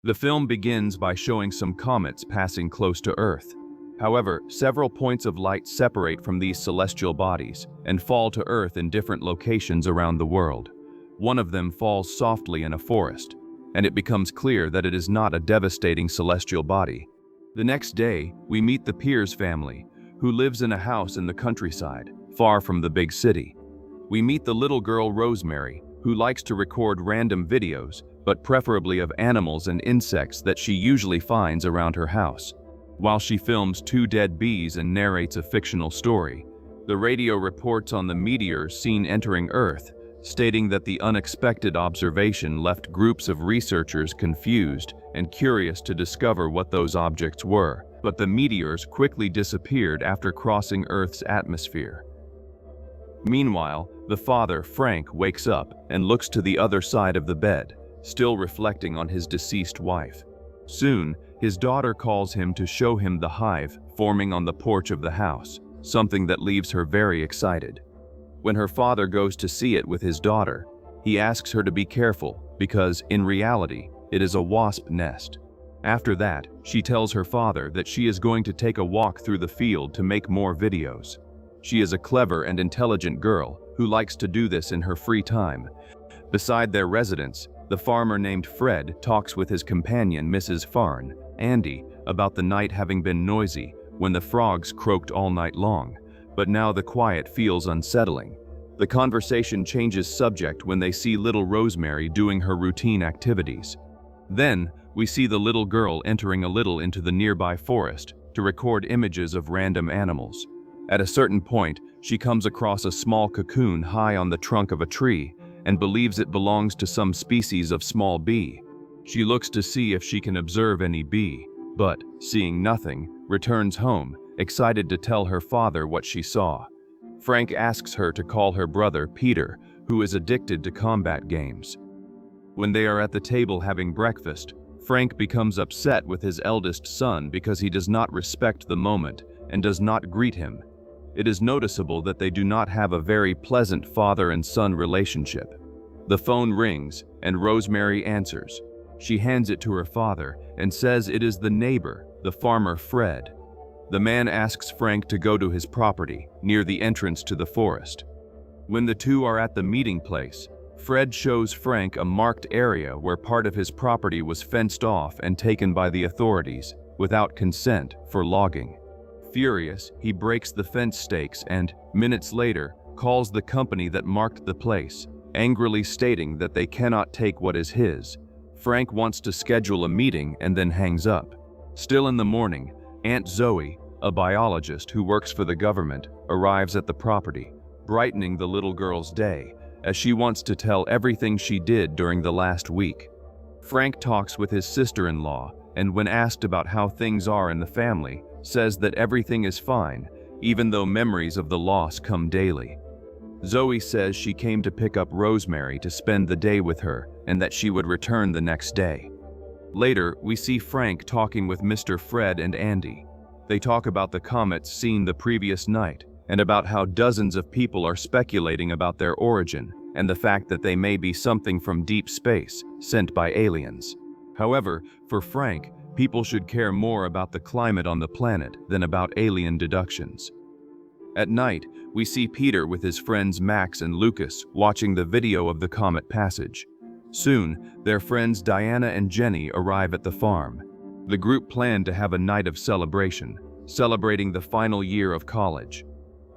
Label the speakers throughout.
Speaker 1: The film begins by showing some comets passing close to Earth. However, several points of light separate from these celestial bodies and fall to Earth in different locations around the world. One of them falls softly in a forest, and it becomes clear that it is not a devastating celestial body. The next day, we meet the Meteors family, who lives in a house in the countryside, far from the big city. We meet the little girl Rosemary, who likes to record random videos, but preferably of animals and insects that she usually finds around her house. While she films 2 dead bees and narrates a fictional story, the radio reports on the meteors seen entering Earth, stating that the unexpected observation left groups of researchers confused and curious to discover what those objects were, but the meteors quickly disappeared after crossing Earth's atmosphere. Meanwhile, the father, Frank, wakes up and looks to the other side of the bed, still reflecting on his deceased wife. Soon, his daughter calls him to show him the hive forming on the porch of the house, something that leaves her very excited. When her father goes to see it with his daughter, he asks her to be careful because, in reality, it is a wasp nest. After that, she tells her father that she is going to take a walk through the field to make more videos. She is a clever and intelligent girl who likes to do this in her free time. Beside their residence, the farmer named Fred talks with his companion, Mrs. Farn, Andy, about the night having been noisy when the frogs croaked all night long, but now the quiet feels unsettling. The conversation changes subject when they see little Rosemary doing her routine activities. Then, we see the little girl entering a little into the nearby forest to record images of random animals. At a certain point, she comes across a small cocoon high on the trunk of a tree and believes it belongs to some species of small bee. She looks to see if she can observe any bee, but, seeing nothing, returns home, excited to tell her father what she saw. Frank asks her to call her brother, Peter, who is addicted to combat games. When they are at the table having breakfast, Frank becomes upset with his eldest son because he does not respect the moment and does not greet him. It is noticeable that they do not have a very pleasant father and son relationship. The phone rings, and Rosemary answers. She hands it to her father and says it is the neighbor, the farmer Fred. The man asks Frank to go to his property, near the entrance to the forest. When the two are at the meeting place, Fred shows Frank a marked area where part of his property was fenced off and taken by the authorities, without consent, for logging. Furious, he breaks the fence stakes and, minutes later, calls the company that marked the place, angrily stating that they cannot take what is his. Frank wants to schedule a meeting and then hangs up. Still in the morning, Aunt Zoe, a biologist who works for the government, arrives at the property, brightening the little girl's day, as she wants to tell everything she did during the last week. Frank talks with his sister-in-law, and when asked about how things are in the family, says that everything is fine, even though memories of the loss come daily. Zoe says she came to pick up Rosemary to spend the day with her and that she would return the next day. Later, we see Frank talking with Mr. Fred and Andy. They talk about the comets seen the previous night and about how dozens of people are speculating about their origin and the fact that they may be something from deep space sent by aliens. However, for Frank, people should care more about the climate on the planet than about alien deductions. At night, we see Peter with his friends Max and Lucas watching the video of the comet passage. Soon, their friends Diana and Jenny arrive at the farm. The group planned to have a night of celebration, celebrating the final year of college.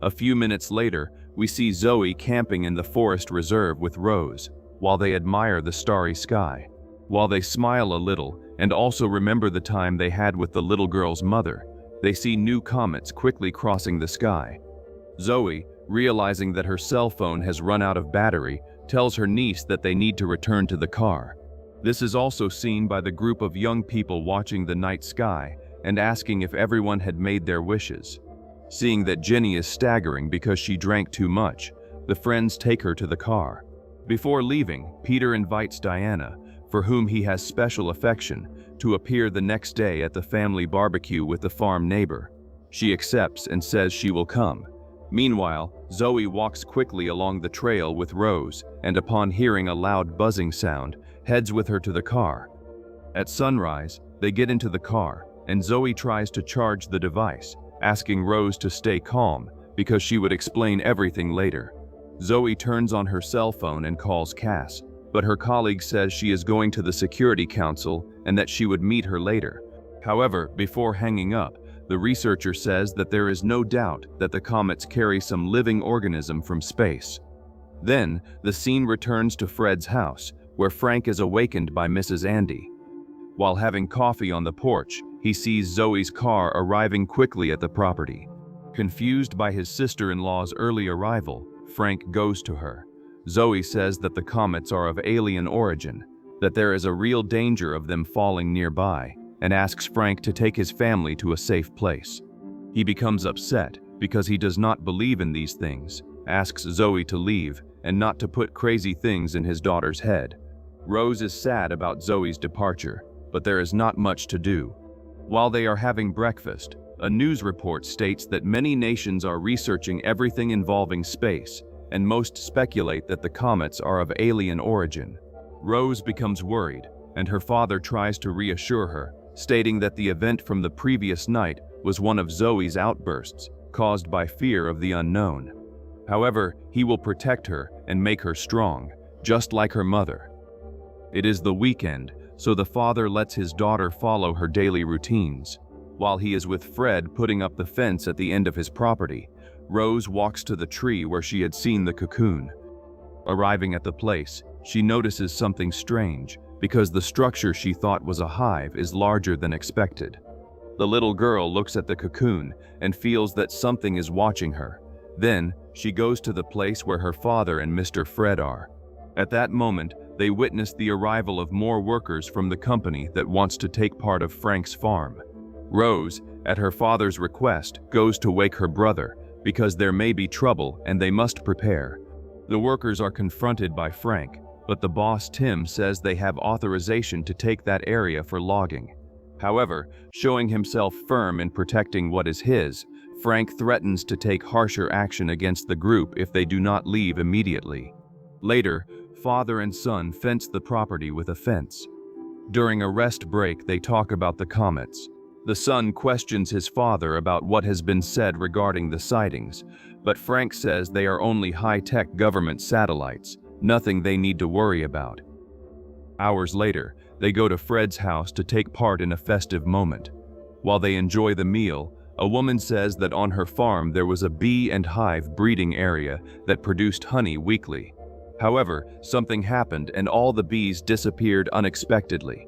Speaker 1: A few minutes later, we see Zoe camping in the forest reserve with Rose, while they admire the starry sky. While they smile a little and also remember the time they had with the little girl's mother, they see new comets quickly crossing the sky. Zoe, realizing that her cell phone has run out of battery, tells her niece that they need to return to the car. This is also seen by the group of young people watching the night sky and asking if everyone had made their wishes. Seeing that Jenny is staggering because she drank too much, the friends take her to the car. Before leaving, Peter invites Diana, for whom he has special affection, to appear the next day at the family barbecue with the farm neighbor. She accepts and says she will come. Meanwhile, Zoe walks quickly along the trail with Rose and upon hearing a loud buzzing sound, heads with her to the car. At sunrise, they get into the car, and Zoe tries to charge the device, asking Rose to stay calm because she would explain everything later. Zoe turns on her cell phone and calls Cass, but her colleague says she is going to the Security Council and that she would meet her later. However, before hanging up, the researcher says that there is no doubt that the comets carry some living organism from space. Then, the scene returns to Fred's house, where Frank is awakened by Mrs. Andy. While having coffee on the porch, he sees Zoe's car arriving quickly at the property. Confused by his sister-in-law's early arrival, Frank goes to her. Zoe says that the comets are of alien origin, that there is a real danger of them falling nearby, and asks Frank to take his family to a safe place. He becomes upset because he does not believe in these things, asks Zoe to leave and not to put crazy things in his daughter's head. Rose is sad about Zoe's departure, but there is not much to do. While they are having breakfast, a news report states that many nations are researching everything involving space, and most speculate that the comets are of alien origin. Rose becomes worried, and her father tries to reassure her, stating that the event from the previous night was one of Zoe's outbursts, caused by fear of the unknown. However, he will protect her and make her strong, just like her mother. It is the weekend, so the father lets his daughter follow her daily routines. While he is with Fred putting up the fence at the end of his property, Rose walks to the tree where she had seen the cocoon. Arriving at the place, she notices something strange, because the structure she thought was a hive is larger than expected. The little girl looks at the cocoon and feels that something is watching her. Then, she goes to the place where her father and Mr. Fred are. At that moment, they witness the arrival of more workers from the company that wants to take part of Frank's farm. Rose, at her father's request, goes to wake her brother, because there may be trouble and they must prepare. The workers are confronted by Frank, but the boss Tim says they have authorization to take that area for logging. However, showing himself firm in protecting what is his, Frank threatens to take harsher action against the group if they do not leave immediately. Later, father and son fence the property with a fence. During a rest break, they talk about the comets. The son questions his father about what has been said regarding the sightings, but Frank says they are only high-tech government satellites, nothing they need to worry about. Hours later, they go to Fred's house to take part in a festive moment. While they enjoy the meal, a woman says that on her farm there was a bee and hive breeding area that produced honey weekly. However, something happened and all the bees disappeared unexpectedly.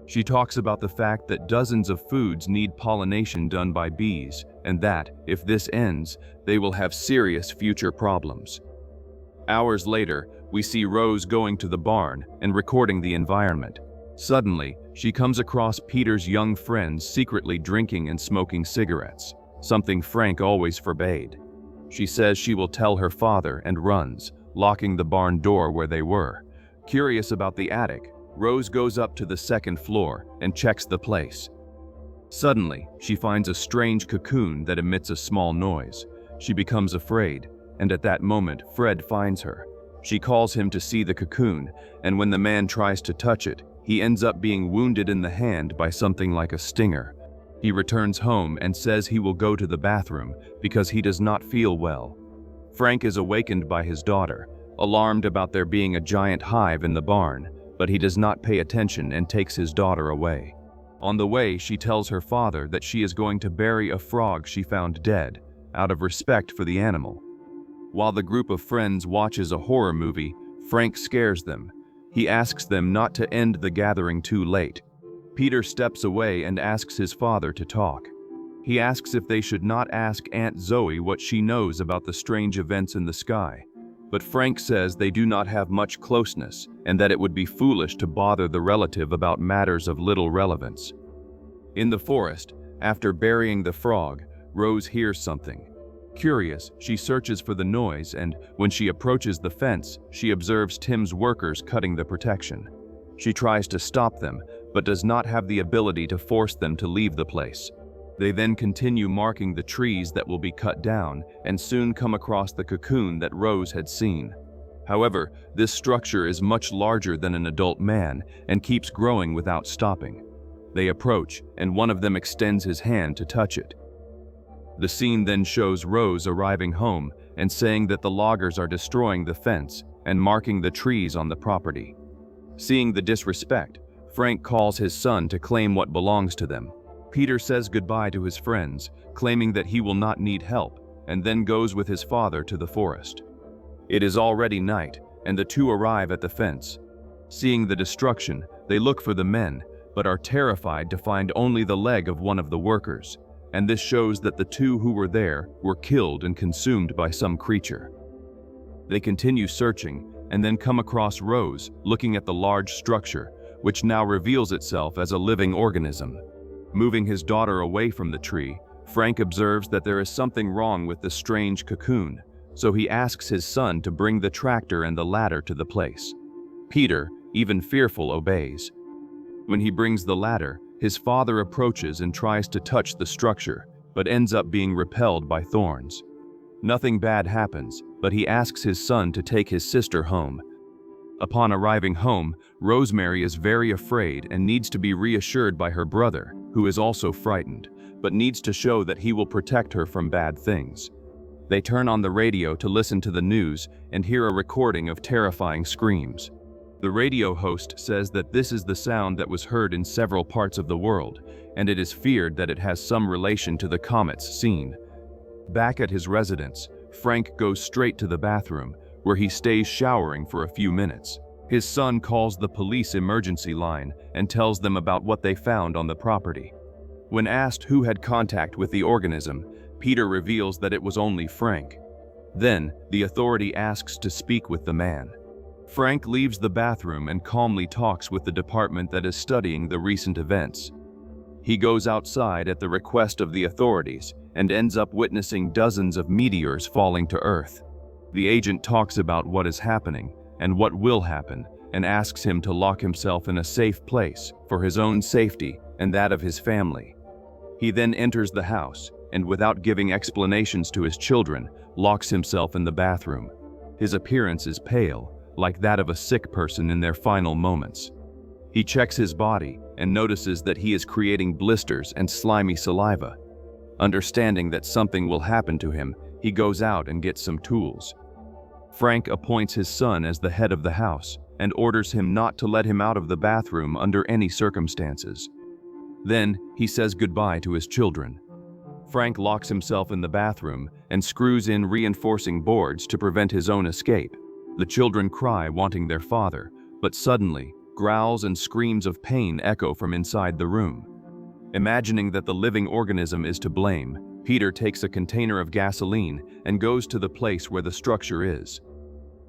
Speaker 1: She talks about the fact that dozens of foods need pollination done by bees, and that, if this ends, they will have serious future problems. Hours later, we see Rose going to the barn and recording the environment. Suddenly, she comes across Peter's young friends secretly drinking and smoking cigarettes, something Frank always forbade. She says she will tell her father and runs, locking the barn door where they were. Curious about the attic, Rose goes up to the second floor and checks the place. Suddenly, she finds a strange cocoon that emits a small noise. She becomes afraid, and at that moment, Fred finds her. She calls him to see the cocoon, and when the man tries to touch it, he ends up being wounded in the hand by something like a stinger. He returns home and says he will go to the bathroom because he does not feel well. Frank is awakened by his daughter, alarmed about there being a giant hive in the barn, but he does not pay attention and takes his daughter away. On the way, she tells her father that she is going to bury a frog she found dead, out of respect for the animal. While the group of friends watches a horror movie, Frank scares them. He asks them not to end the gathering too late. Peter steps away and asks his father to talk. He asks if they should not ask Aunt Zoe what she knows about the strange events in the sky. But Frank says they do not have much closeness and that it would be foolish to bother the relative about matters of little relevance. In the forest, after burying the frog, Rose hears something. Curious, she searches for the noise, and when she approaches the fence, she observes Tim's workers cutting the protection. She tries to stop them, but does not have the ability to force them to leave the place. They then continue marking the trees that will be cut down and soon come across the cocoon that Rose had seen. However, this structure is much larger than an adult man and keeps growing without stopping. They approach, and one of them extends his hand to touch it. The scene then shows Rose arriving home and saying that the loggers are destroying the fence and marking the trees on the property. Seeing the disrespect, Frank calls his son to claim what belongs to them. Peter says goodbye to his friends, claiming that he will not need help, and then goes with his father to the forest. It is already night, and the two arrive at the fence. Seeing the destruction, they look for the men, but are terrified to find only the leg of one of the workers, and this shows that the two who were there were killed and consumed by some creature. They continue searching, and then come across Rose looking at the large structure, which now reveals itself as a living organism. Moving his daughter away from the tree, Frank observes that there is something wrong with the strange cocoon, so he asks his son to bring the tractor and the ladder to the place. Peter, even fearful, obeys. When he brings the ladder, his father approaches and tries to touch the structure, but ends up being repelled by thorns. Nothing bad happens, but he asks his son to take his sister home. Upon arriving home, Rosemary is very afraid and needs to be reassured by her brother, who is also frightened, but needs to show that he will protect her from bad things. They turn on the radio to listen to the news and hear a recording of terrifying screams. The radio host says that this is the sound that was heard in several parts of the world, and it is feared that it has some relation to the comets seen. Back at his residence, Frank goes straight to the bathroom, where he stays showering for a few minutes. His son calls the police emergency line and tells them about what they found on the property. When asked who had contact with the organism, Peter reveals that it was only Frank. Then, the authority asks to speak with the man. Frank leaves the bathroom and calmly talks with the department that is studying the recent events. He goes outside at the request of the authorities and ends up witnessing dozens of meteors falling to Earth. The agent talks about what is happening and what will happen and asks him to lock himself in a safe place for his own safety and that of his family. He then enters the house and, without giving explanations to his children, locks himself in the bathroom. His appearance is pale, like that of a sick person in their final moments. He checks his body and notices that he is creating blisters and slimy saliva. Understanding that something will happen to him, he goes out and gets some tools. Frank appoints his son as the head of the house and orders him not to let him out of the bathroom under any circumstances. Then, he says goodbye to his children. Frank locks himself in the bathroom and screws in reinforcing boards to prevent his own escape. The children cry, wanting their father, but suddenly, growls and screams of pain echo from inside the room. Imagining that the living organism is to blame, Peter takes a container of gasoline and goes to the place where the structure is.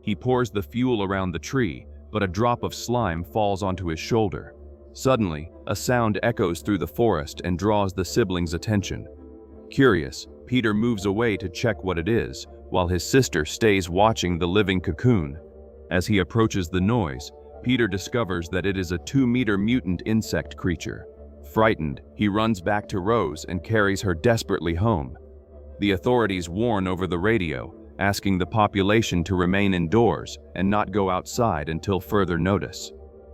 Speaker 1: He pours the fuel around the tree, but a drop of slime falls onto his shoulder. Suddenly, a sound echoes through the forest and draws the siblings' attention. Curious, Peter moves away to check what it is, while his sister stays watching the living cocoon. As he approaches the noise, Peter discovers that it is a 2-meter mutant insect creature. Frightened, he runs back to Rose and carries her desperately home. The authorities warn over the radio, asking the population to remain indoors and not go outside until further notice.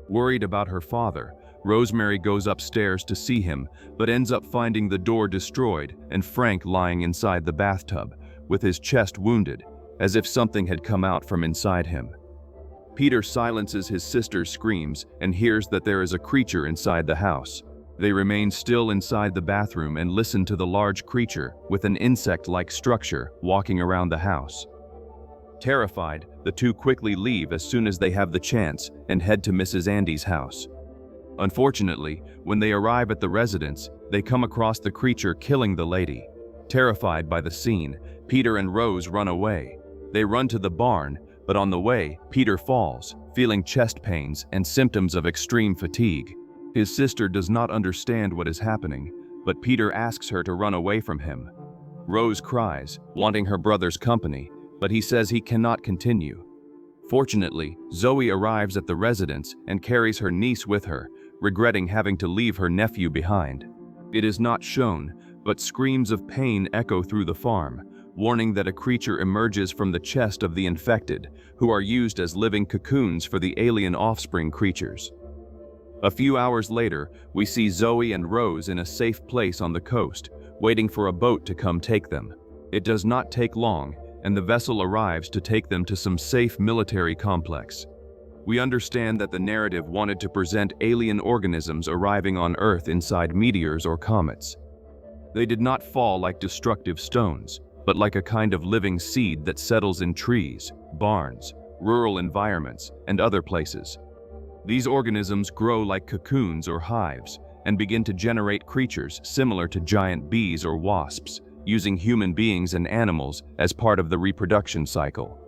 Speaker 1: Worried about her father, Rosemary goes upstairs to see him, but ends up finding the door destroyed and Frank lying inside the bathtub, with his chest wounded, as if something had come out from inside him. Peter silences his sister's screams and hears that there is a creature inside the house. They remain still inside the bathroom and listen to the large creature with an insect-like structure walking around the house. Terrified, the two quickly leave as soon as they have the chance and head to Mrs. Andy's house. Unfortunately, when they arrive at the residence, they come across the creature killing the lady. Terrified by the scene, Peter and Rose run away. They run to the barn, but on the way, Peter falls, feeling chest pains and symptoms of extreme fatigue. His sister does not understand what is happening, but Peter asks her to run away from him. Rose cries, wanting her brother's company, but he says he cannot continue. Fortunately, Zoe arrives at the residence and carries her niece with her, regretting having to leave her nephew behind. It is not shown, but screams of pain echo through the farm, warning that a creature emerges from the chest of the infected, who are used as living cocoons for the alien offspring creatures. A few hours later, we see Zoe and Rose in a safe place on the coast, waiting for a boat to come take them. It does not take long, and the vessel arrives to take them to some safe military complex. We understand that the narrative wanted to present alien organisms arriving on Earth inside meteors or comets. They did not fall like destructive stones, but like a kind of living seed that settles in trees, barns, rural environments, and other places. These organisms grow like cocoons or hives and begin to generate creatures similar to giant bees or wasps, using human beings and animals as part of the reproduction cycle.